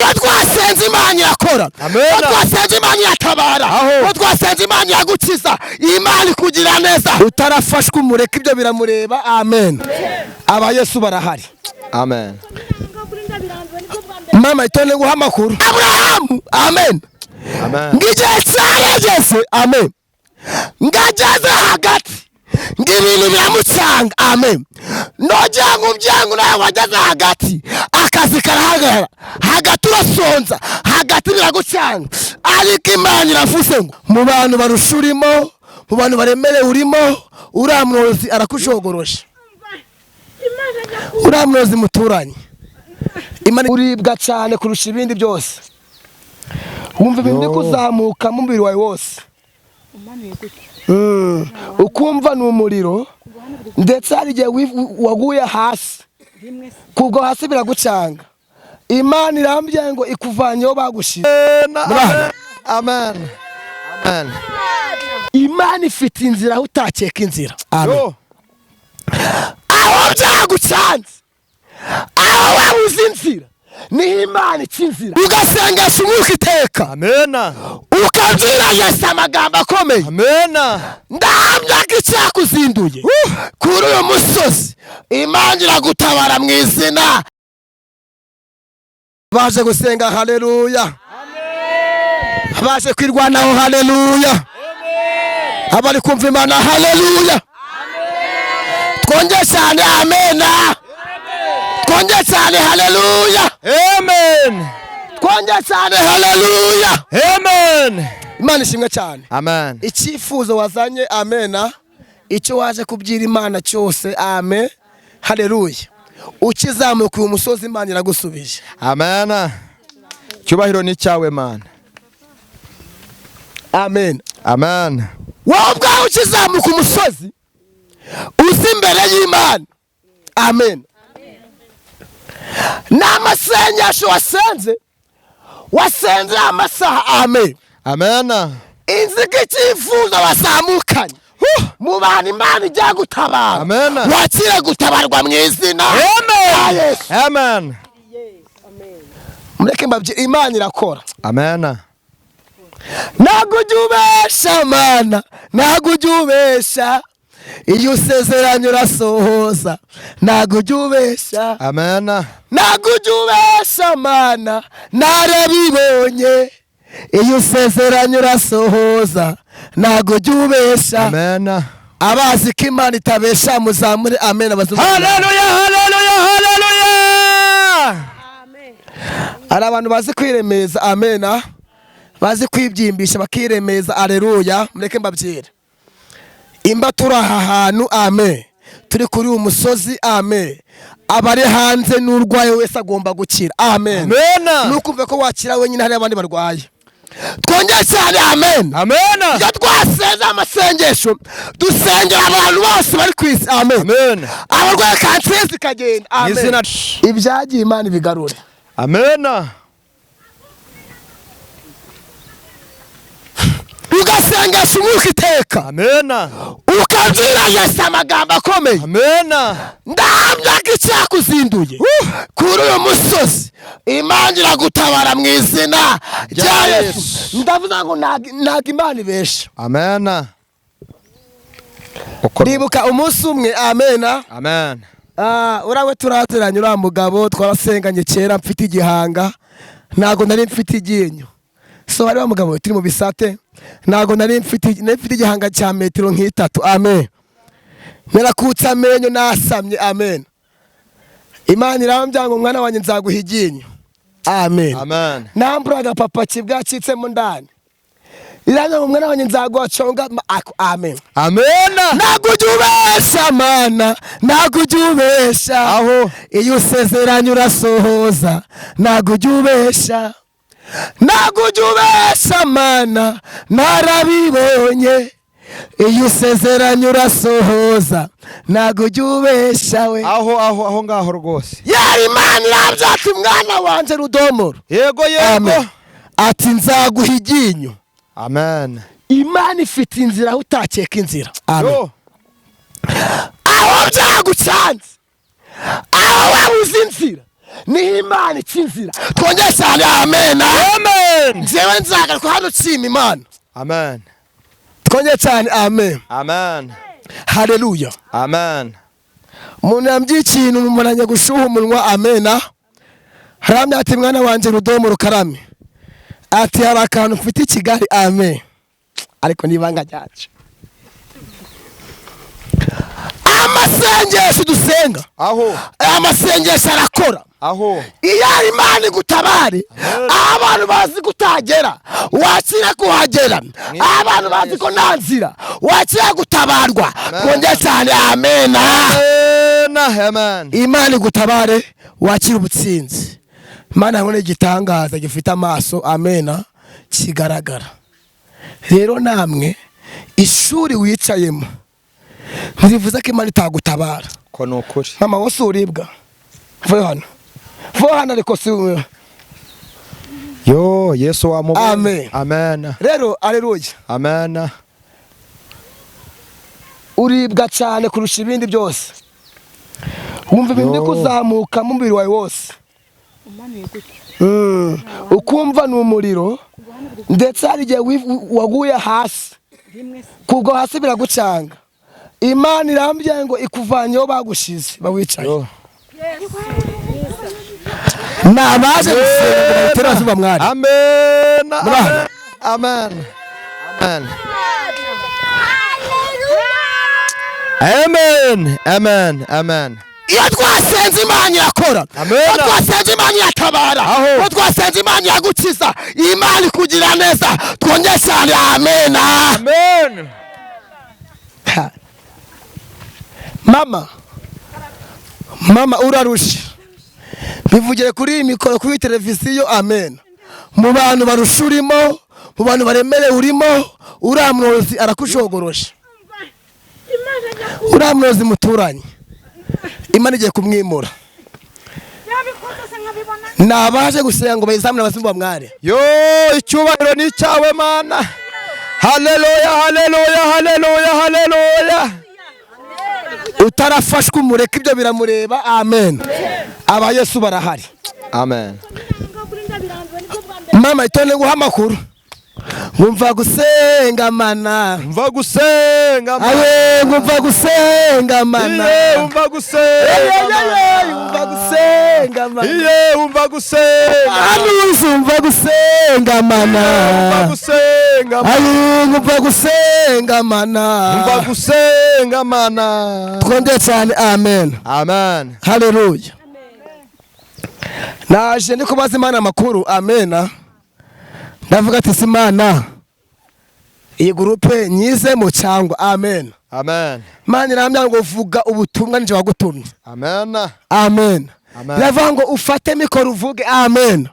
iyo twasenze Imana irakora, iyo twasenze Imana iratabara, iyo twasenze Imana iragukiza, Imana ikugira neza. Utarafashwe umureka ibyo biramureba. Amen. Aba Yesu barahari. Amen. Mama itone guha amakuru Abrahamu. Amen. Ngigihe cyarageze. Amen. Ngageze hagati ngibintu biramucanga. Amen. Nojya ngubyangu nawe wageze hagati akazi karahagarara hagati urasonza hagati biragucanga, ariko Imana iravuze ngo mu bantu barushurimo, mu bantu baremere urimo, uramwozi arakushogorosha. Uramwozi muturanye Imana uribwa cyane kurusha ibindi byose. Wumva ibindi kuzamuka mu mubiri wawe wose, ukumva n'umuriro, ndetse hari igihe waguye hasi, kugwa hasi biragucanga. Imana irambye ngo ikuvanyeho bagushize. Amen. Amen. Imana ifite inzira aho utakeka inzira. Amen. Aho byagucanze, aho wabuze inzira, ni Imana ica inzira. Ugasengesha umwuka iteka. Amen. Ukabwira Yesu amagambo akomeye. Amen. Ndahamya ko icyakuzinduye kuri uyu musozi Imana iragutabara mu izina. Baje gusenga haleluya. Baje kwirwanaho haleluya. Abari kumva Imana haleluya. Twongeye cyane amen. Twongeye cyane haleluya. Amen. Twongeye cyane haleluya. Amen. Imana ishimwe cyane. Amen. Icyifuzo wazanye amen, icyo waje kubyira Imana cyose amen haleluya. Ukizamuka uyu musozi Imana iragusubije. Amen. Cyubahiro ni cyawe Mana. Amen. Amen. Wowe ubwawe ukizamuka umusozi uzi imbere y'Imana. Amen. N'amasengesho wasenze amasaha. Amen. Amen. Inzika icyifuzo wazamukanye mu bantu Imana ijya gutabara. Amen. Wakire gutabarwa mu izina. Amen. Amen. Mureke mbabwire Imana irakora. Amen. Ntabwo ujya ubesha Mana, ntabwo ujya ubesha, iyo usezeranye urasohoza. Ntabwo ujya ubesha. Amen. Ntabwo ujya ubesha Mana, narabibonye, iyo usezeranye urasohoza. Ntabwo ujya ubesha. Amen. Abazi ko Imana itabesha muzamure amen. Haleluya, haleluya, haleluya. Amen. Ari abantu bazi kwiremeza amen, bazi kwibyimbisha bakiremeza haleluya. Mureke mbabwire imba turi aha hantu amen, turi kuri uyu musozi amen, abari hanze n'urwaye wese agomba gukira amen. Amen. Nukumve ko wakira wenyine hari abandi barwaye. Twongeye cyane amen. Amen. Iyo twaseze amasengesho dusengera abantu bose bari ku isi amen. Amen. Abarwaye kanseri zikagenda amen. Ibyagiye Imana ibigarure. Amen. Ugasengesha umwuka iteka. Amen. Ukabwira Yesu amagambo akomeye. Amen. Ndahamya ko icyakuzinduye kuri uyu musozi Imana iragutabara mu izina rya Yesu. Ndavuga ngo ntabwo Imana ibesha. Amen. Ndibuka umunsi umwe amen. Amen. Urawe turaziranye uriya mugabo twarasenganye kera mfite igihanga, ntabwo nari mfite iryinyo. So hari wa mugabo turi mu bisate, ntabwo nari mfite igihanga cya metero nk'itatu amen. Narakutse amenyo nasamye amen. Imana irambya ngo mwana wanjye nzaguha iryinyo amen. Amen. Namburaga papa kibwacitsemo ndani, iranga ngo mwana wanjye nzaguha conga amen. Amen. Ntabwo ujya ubesha Mana, ntabwo ujya ubesha, aho iyo usezeranye urasohoza. Ntabwo ujya ubesha, ntabwo ujya ubesha Mana, narabibonye, iyo usezeranye urasohoza. Ntabwo ujya ubesha we. aho ngaho rwose. Yari Imana irambya ati mwana wanjye Rudomoro. Yego yego. Ati nzaguha iryinyo. Amen. Imana ifite inzira aho utakeka inzira. Amen. Aho byagucanze, aho wabuze inzira, niho Imana ica inzira. Twongere cyane amen. Amen. Jewe nzagaruka hano nshima Imana. Amen. Twongere cyane amen. Amen. Haleluya. Amen. Umuntu yambwiye ikintu umunanya gushuha umunwa amen. Haramya ati mwana wanje Rudomo Rukarame. Ati hari akantu mfite i Kigali amen. Ariko nibanga ryacu. Amasengesho dusenga. Aho. Amasengesho arakora. Aho. Iyo Imana igutabare, abantu bazi kutagera, wakira kuhagera. Abantu bazi ko nta nzira, wakira gutabarwa. Twongere cyane amen. Amen. Imana igutabare, wakira ubutsinzi. Imana nkone igitangaza gifite amaso amen kigaragara. Rero namwe ishuri wicayemo ntibivuze ko Imana itagutabara. Ko nukuri. Mama wose uribwa. Vuba hano ariko si yo Yesu wamubu. Amen. Amen. Rero aleluya. Amen. Uribwa cyane kurusha ibindi byose. Wumva ibindi kuzamuka mu mubiri wawe wose. Ukumva n'umuriro ndetse hari igihe waguye hasi. Kubwo hasi biragucanga. Imana irambye ngo ikuvanyeho bagushize bawicaye. Nabaje gusenga terazuba mwari. Amen. Amen. Amen. Amen. Amen. Amen. Iyo twasenze Imana irakora. Iyo twasenze Imana iratabara. Iyo twasenze Imana iragukiza. Imana ikugira neza. Twongere cyane amen. Amen. Mama urarusha. Bivugire kuri iyi mikoro kuri televiziyo amen. Mu bantu barusha urimo, mu bantu baremere urimo, uramwozi arakushogorosha. Uramwozi muturanye. Imana igiye kumwimura. Nabaje gusenga ngo bayizamure abasimba mware. Yo icyubahiro ni cyawe Mana. Haleluya, haleluya, haleluya, haleluya. Utarafashwe umureka ibyo biramureba amen. Aba Yesu barahari. Amen. Mama itone guha amakuru. Ngumva gusenga mana. Umva gusenga mana. Aye ngumva gusenga mana. Umva gusenga mana. Umva gusenga mana. Umva gusenga. Umva gusenga mana. Umva gusenga mana. Aye ngumva gusenga mana. Umva gusenga mana. Twongere cyane amen. Amen. Haleluya. Naje ndiko baza Imana amakuru amen. Ndavuga ati Simana iyi groupe nyize mu cyangwa amen. Amen. Mana iramya ngo vuga ubutumwa nje wagutumye. Amen. Amen. Ndavuga ngo ufate mikoro uvuge amen.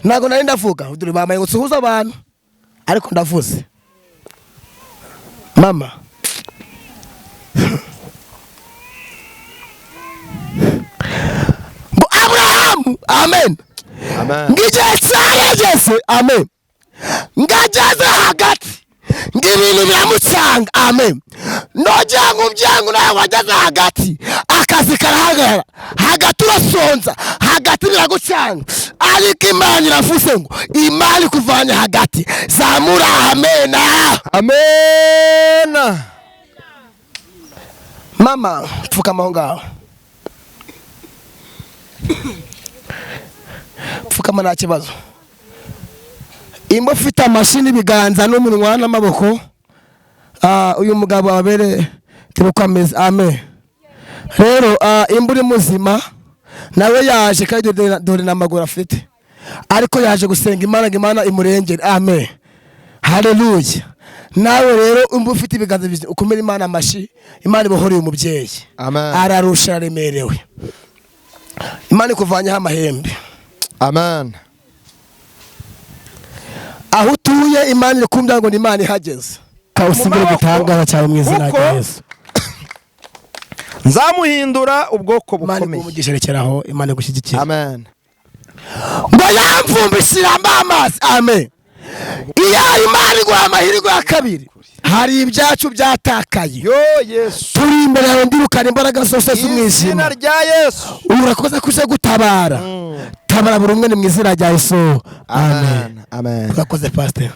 Nago nari ndavuga uduri bamaye ngo suhuza abantu ariko ndavuze. Mama Abraham amen. Amen. Ngije cyarageze amen. Ngageze hagati ngibintu biramucanga amen. Nojyango byangu nawe wageze hagati akazi karahagarara hagati urasonza hagati biragucanga ariko Imana iravuze ngo Imana ikuvanye hagati zamura amen. Amen. Mama pfukama aho ngaho. Pfukama nta kibazo. Imbo ufite amashini ibiganza n'umunwa n'amaboko. Uyu mugabo abere tibukameze amen. Rero imbo uri muzima nawe yaje kandi dore n'amaguru afite. Ariko yaje gusenga Imana imurengere amen. Haleluya. Nawe rero imbo ufite ibiganza ukomera Imana amashi. Imana ibohoreye umubyeyi. Amen. Ararusha aremerewe. Imana ikuvanyeho amahembe. Amen. Aho utuye Imana ikumbya ngo ni Imana ihageze. Kawusimbire gutangara cyane mu izina rya Yesu. Nzamuhindura ubwoko bukomeye. Imana umugisherekeraho Imana gushyigikira. Amen. Ngo yamvumbishira amazi amen. Iya Imana igwa amahirwe ya kabiri. hari ibyacu byatakaye. Yo Yesu. Turi imbere yawe ndirukana imbaraga zose z'umwijima. Izina rya Yesu. Urakoze kuje gutabara. Tabara buri umwe mu izina rya Yesu. Amen. Amen. Urakoze pastor.